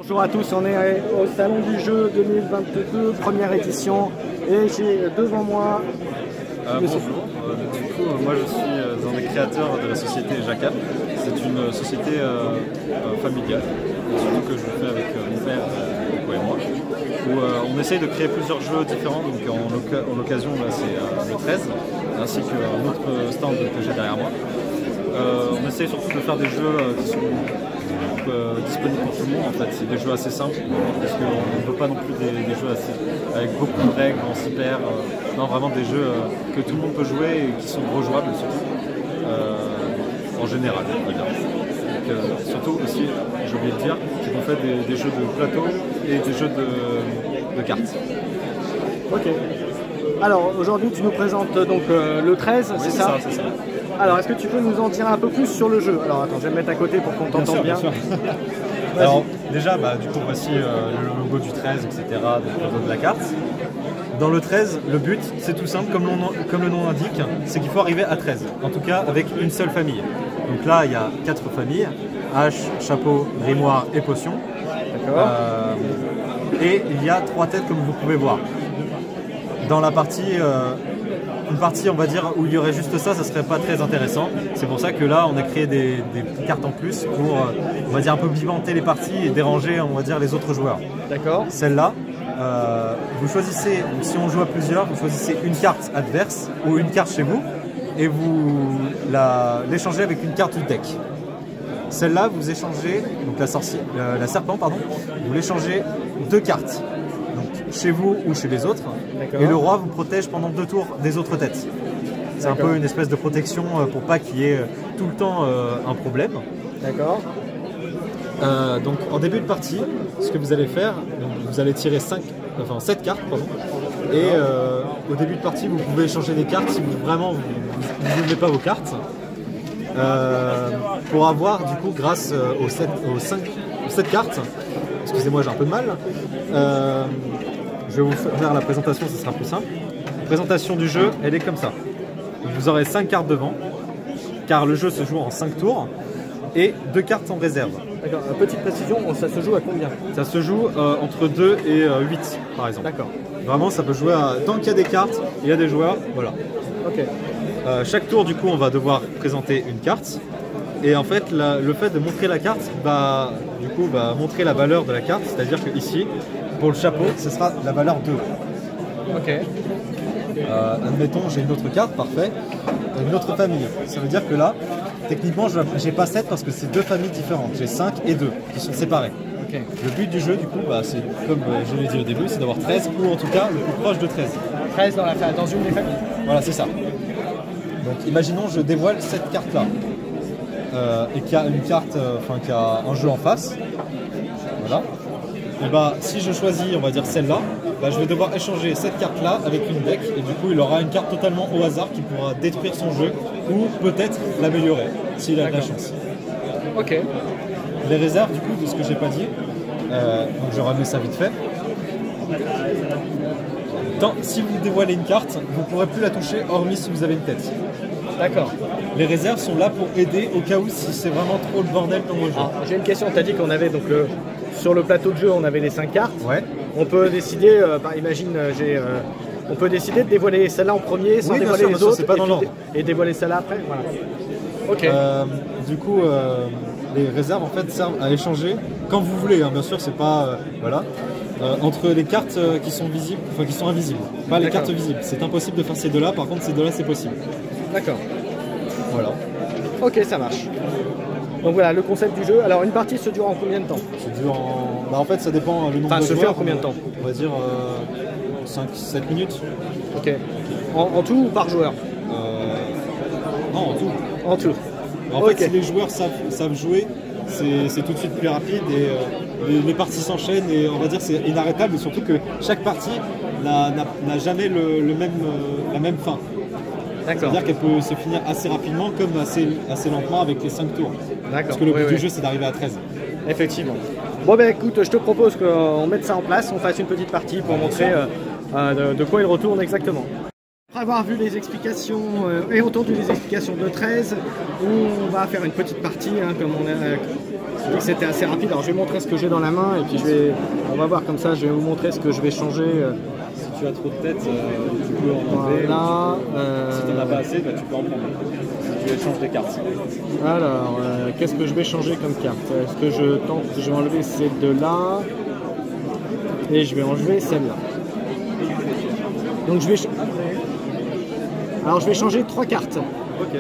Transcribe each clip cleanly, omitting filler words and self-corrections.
Bonjour à tous, on est au Salon du Jeu 2022, première édition, et j'ai devant moi... Bonjour, du coup, moi je suis un des créateurs de la société Jacal. C'est une société familiale, surtout que je fais avec mon père et moi, où on essaye de créer plusieurs jeux différents. Donc en l'occasion, c'est le 13, ainsi qu'un autre stand que j'ai derrière moi. On essaye surtout de faire des jeux qui sont disponibles pour tout le monde. En fait, c'est des jeux assez simples, parce qu'on ne veut pas non plus des jeux avec beaucoup de règles, en hyper. Non, vraiment des jeux que tout le monde peut jouer et qui sont rejouables surtout, en général. Donc, surtout aussi, j'ai oublié de dire, c'est qu'on fait des jeux de plateau et des jeux de cartes. Ok. Alors aujourd'hui tu nous présentes donc le 13, Oui, c'est ça? C'est ça. Alors est-ce que tu peux nous en dire un peu plus sur le jeu? Alors attends, je vais me mettre à côté pour qu'on t'entende bien. Alors déjà, du coup voici le logo du 13, etc., donc le logo de la carte. Dans le 13, le but, c'est tout simple, comme le nom l'indique, c'est qu'il faut arriver à 13, en tout cas avec une seule famille. Donc là, il y a 4 familles, hache, chapeau, grimoire et potion. D'accord. Et il y a 3 têtes comme vous pouvez voir. Dans la partie, une partie on va dire où il y aurait juste ça serait pas très intéressant. C'est pour ça que là on a créé des cartes en plus pour on va dire un peu pimenter les parties et déranger on va dire les autres joueurs. D'accord. Celle-là, vous choisissez, si on joue à plusieurs, vous choisissez une carte adverse ou une carte chez vous et vous l'échangez avec une carte du deck. Celle-là, vous échangez, donc la serpent, pardon, vous l'échangez 2 cartes, donc chez vous ou chez les autres, et le roi vous protège pendant 2 tours des autres têtes. C'est un peu une espèce de protection pour pas qu'il y ait tout le temps un problème. D'accord. Donc en début de partie, ce que vous allez faire, donc vous allez tirer 7 cartes, pardon, et au début de partie, vous pouvez échanger des cartes si vous n'aimez pas vos cartes. Pour avoir du coup grâce aux 7 cartes, excusez-moi j'ai un peu de mal, je vais vous faire la présentation, ce sera plus simple. La présentation du jeu, elle est comme ça. Vous aurez 5 cartes devant, car le jeu se joue en 5 tours, et 2 cartes en réserve. D'accord, petite précision, ça se joue à combien? Ça se joue entre 2 et 8 par exemple. D'accord. Vraiment ça peut jouer tant qu'il y a des cartes, il y a des joueurs, voilà. Ok. Chaque tour, du coup, on va devoir présenter une carte. Et en fait, le fait de montrer la carte va montrer la valeur de la carte. C'est-à-dire que ici, pour le chapeau, ce sera la valeur 2. Ok. Admettons, j'ai une autre carte, parfait. Une autre famille. Ça veut dire que là, techniquement, j'ai pas 7 parce que c'est 2 familles différentes. J'ai 5 et 2 qui sont séparées. Okay. Le but du jeu, du coup, c'est comme je l'ai dit au début, c'est d'avoir 13 ou en tout cas le plus proche de 13. 13 dans une des familles. Voilà, c'est ça. Donc imaginons je dévoile cette carte là et qu'il y a une carte, qu'il y a un jeu en face, voilà. Et si je choisis on va dire celle-là, je vais devoir échanger cette carte là avec une deck et du coup il aura une carte totalement au hasard qui pourra détruire son jeu ou peut-être l'améliorer s'il a de la chance. Ok. Les réserves du coup de ce que j'ai pas dit, donc je remets ça vite fait. Si vous dévoilez une carte, vous ne pourrez plus la toucher hormis si vous avez une tête. D'accord. Les réserves sont là pour aider au cas où si c'est vraiment trop le bordel dans vos jeux. J'ai une question, tu as dit qu'on avait donc sur le plateau de jeu on avait les 5 cartes. Ouais. On peut décider, on peut décider de dévoiler celle-là en premier sans dévoiler les autres pas dans l'ordre. Et dévoiler celle-là après. Voilà. Ok. Du coup, les réserves en fait servent à échanger quand vous voulez. Bien sûr, c'est pas voilà. Entre les cartes qui sont visibles, qui sont invisibles, pas les cartes visibles. C'est impossible de faire ces deux-là, par contre ces deux-là c'est possible. D'accord. Voilà. Ok, ça marche. Donc voilà le concept du jeu. Alors une partie se dure en combien de temps? Se dure en fait ça dépend le nombre de joueurs. Se fait en combien de temps? On va dire 5-7 minutes. Ok. En tout ou par joueur? Non, en tout. En tout. En fait si les joueurs savent jouer, c'est tout de suite plus rapide et les parties s'enchaînent et on va dire c'est inarrêtable et surtout que chaque partie n'a jamais la même fin. C'est-à-dire qu'elle peut se finir assez rapidement comme assez lentement avec les 5 tours. Parce que le but du jeu c'est d'arriver à 13. Effectivement. Bon écoute, je te propose qu'on mette ça en place, on fasse une petite partie pour montrer de quoi il retourne exactement. Après avoir vu les explications et entendu les explications de 13, on va faire une petite partie, hein, comme on a dit que c'était assez rapide. Alors je vais montrer ce que j'ai dans la main et puis on va voir comme ça, je vais vous montrer ce que je vais changer. Si tu as trop de tête, tu peux en enlever. Voilà, si tu n'en as pas assez, bah, tu peux en prendre. Si tu échanges des cartes. Alors, qu'est-ce que je vais changer comme carte? Ce que je vais enlever c'est de là et je vais enlever celle-là. Donc alors je vais changer 3 cartes. Ok.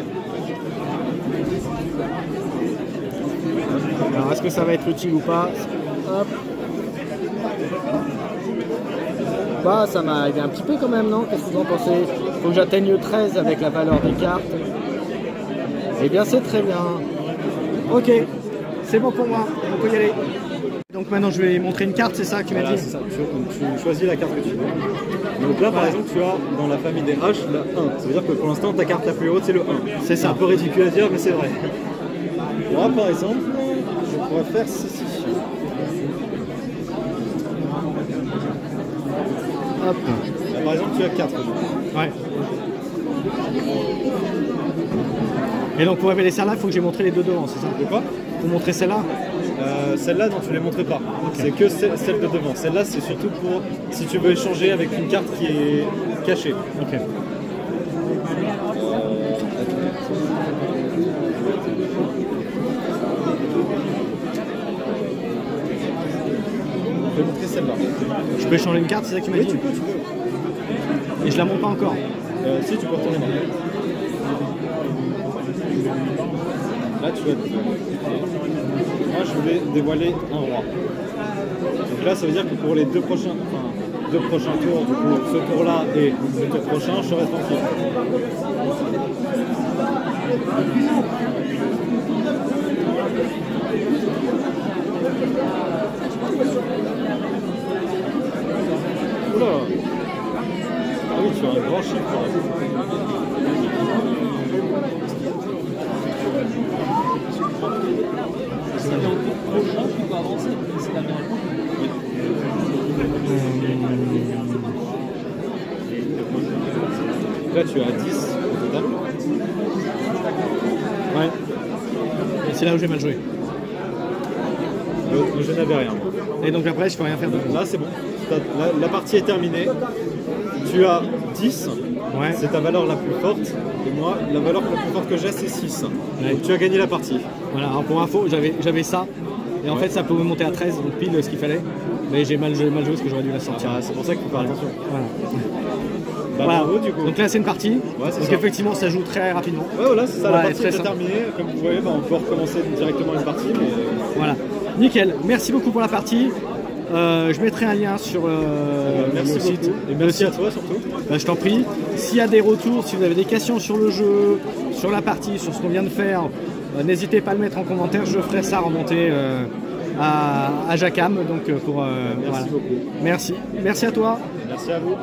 Alors est-ce que ça va être utile ou pas? Hop. Bah ça m'a aidé un petit peu quand même, non? Qu'est-ce que vous en pensez? Il faut que j'atteigne 13 avec la valeur des cartes. Eh bien c'est très bien. Ok, c'est bon pour moi, on peut y aller. Donc maintenant je vais montrer une carte, c'est ça que tu m'as dit? C'est ça, tu choisis la carte que tu veux. Donc là par exemple tu as dans la famille des H la 1. Ça veut dire que pour l'instant ta carte la plus haute c'est le 1. C'est ça. Un peu ridicule à dire mais c'est vrai. Moi par exemple, je pourrais faire ceci. Hop. Là, par exemple tu as 4. Ouais. Et donc pour révéler celle-là, il faut que j'ai montré les deux devant, c'est ça? De quoi? Pour montrer celle-là? Celle-là, non, tu ne les montres pas. Okay. C'est que celle de devant. Celle-là, c'est surtout pour si tu veux échanger avec une carte qui est cachée. Ok. Je vais montrer celle-là. Je peux échanger une carte, c'est ça qui m'a dit? Oui, tu peux. Et je la montre pas encore? Si, tu peux retourner maintenant. Là, tu vas... Moi, je vais dévoiler un roi. Donc là, ça veut dire que pour les deux prochains tours, du coup, ce tour-là et le tour prochain, je serai tranquille. Oula! Ah oui, tu as un grand chiffre. Si t'avais un tour prochain, tu peux avancer. Si t'avais un coup. Là, tu as 10 au total. Ouais. Et c'est là où j'ai mal joué. Je n'avais rien. Et donc après, je peux rien faire de plus. Là, c'est bon. La partie est terminée. Tu as 10. Ouais. C'est ta valeur la plus forte. Et moi, la valeur la plus forte que j'ai, c'est 6. Ouais. Donc tu as gagné la partie. Voilà, alors pour info, j'avais ça. Et en fait, ça pouvait monter à 13, donc pile ce qu'il fallait. Mais j'ai mal joué parce que j'aurais dû la sortir. Ah, c'est pour ça qu'il faut faire attention. Voilà. Bah, voilà. bravo, du coup. Donc là, c'est une partie. Ouais, donc effectivement, ça joue très rapidement. Ouais, voilà, c'est ça. La partie est simple. terminée. Comme vous voyez, on peut recommencer directement une partie. Mais... Voilà. Nickel. Merci beaucoup pour la partie. Je mettrai un lien sur merci le site. Et merci à toi surtout. Je t'en prie. S'il y a des retours, si vous avez des questions sur le jeu, sur la partie, sur ce qu'on vient de faire, n'hésitez pas à le mettre en commentaire. Je ferai ça remonter à Jacam. Donc merci beaucoup. Merci. Merci à toi. Merci à vous.